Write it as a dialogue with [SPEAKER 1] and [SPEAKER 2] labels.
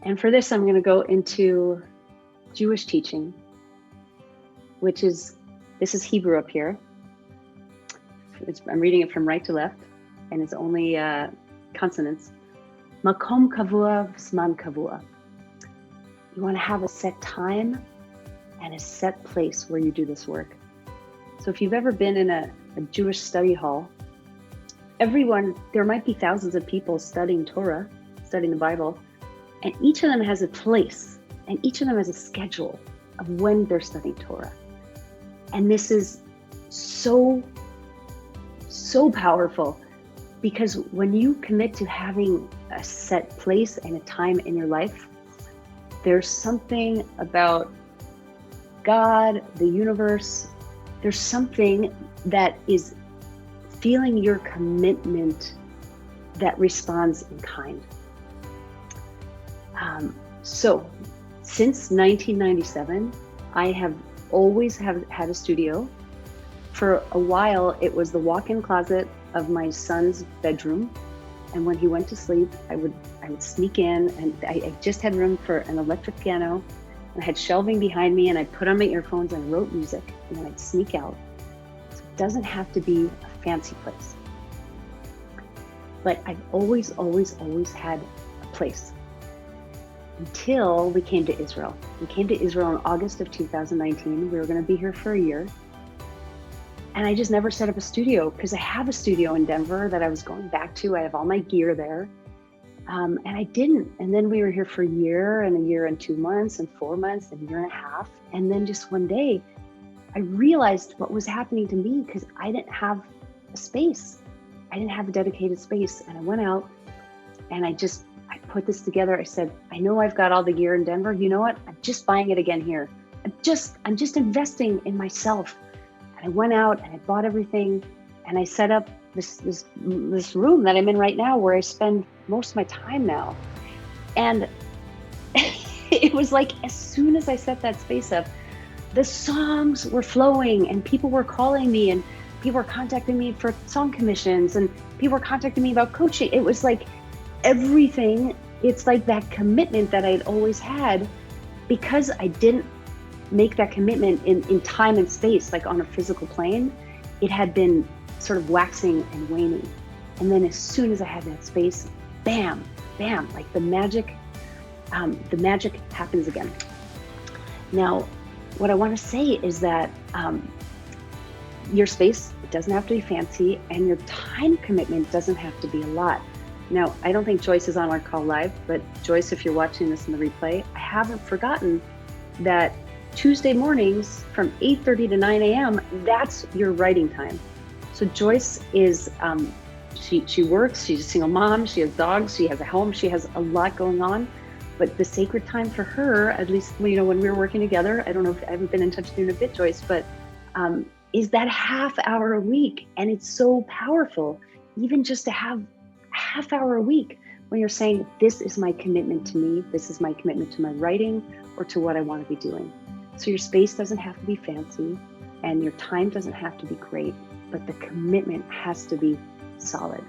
[SPEAKER 1] And for this, I'm going to go into Jewish teaching, which is, this is Hebrew up here. I'm reading it from right to left, and it's only consonants. Makom kavua, zman kavua. You want to have a set time and a set place where you do this work. So if you've ever been in a Jewish study hall, there might be thousands of people studying Torah, studying the Bible, and each of them has a place, and each of them has a schedule of when they're studying Torah. And this is so powerful, because when you commit to having a set place and a time in your life, there's something about God, the universe, there's something that is feeling your commitment that responds in kind. So since 1997, I have always had a studio. For a while, it was the walk-in closet of my son's bedroom. And when he went to sleep, I would sneak in, and I just had room for an electric piano. And I had shelving behind me, and I'd put on my earphones and I wrote music, and then I'd sneak out. So it doesn't have to be a fancy place. But I've always had a place. Until we came to Israel. We came to Israel in August of 2019. We were going to be here for a year. And I just never set up a studio, because I have a studio in Denver that I was going back to. I have all my gear there. And I didn't. And then we were here for a year and 2 months and 4 months and a year and a half. And then just one day, I realized what was happening to me, because I didn't have a space. I didn't have a dedicated space. And I went out and I put this together. I said, I know I've got all the gear in Denver. You know what? I'm just buying it again here. I'm just investing in myself. And I went out and I bought everything, and I set up this room that I'm in right now, where I spend most of my time now. And it was like, as soon as I set that space up, the songs were flowing, and people were calling me, and people were contacting me for song commissions, and people were contacting me about coaching. It was like everything. It's like that commitment that I'd always had, because I didn't make that commitment in time and space, like on a physical plane. It had been sort of waxing and waning. And then as soon as I had that space, bam, like the magic happens again. Now, what I want to say is that your space, it doesn't have to be fancy, and your time commitment doesn't have to be a lot. Now, I don't think Joyce is on our call live, but Joyce, if you're watching this in the replay, I haven't forgotten that Tuesday mornings from 8:30 to 9 a.m., that's your writing time. So Joyce is, she works, she's a single mom, she has dogs, she has a home, she has a lot going on. But the sacred time for her, at least, when we were working together, I don't know if I haven't been in touch with you in a bit, Joyce, but is that half hour a week. And it's so powerful, even just to have half hour a week when you're saying, this is my commitment to me, this is my commitment to my writing, or to what I want to be doing. So your space doesn't have to be fancy, and your time doesn't have to be great, but the commitment has to be solid.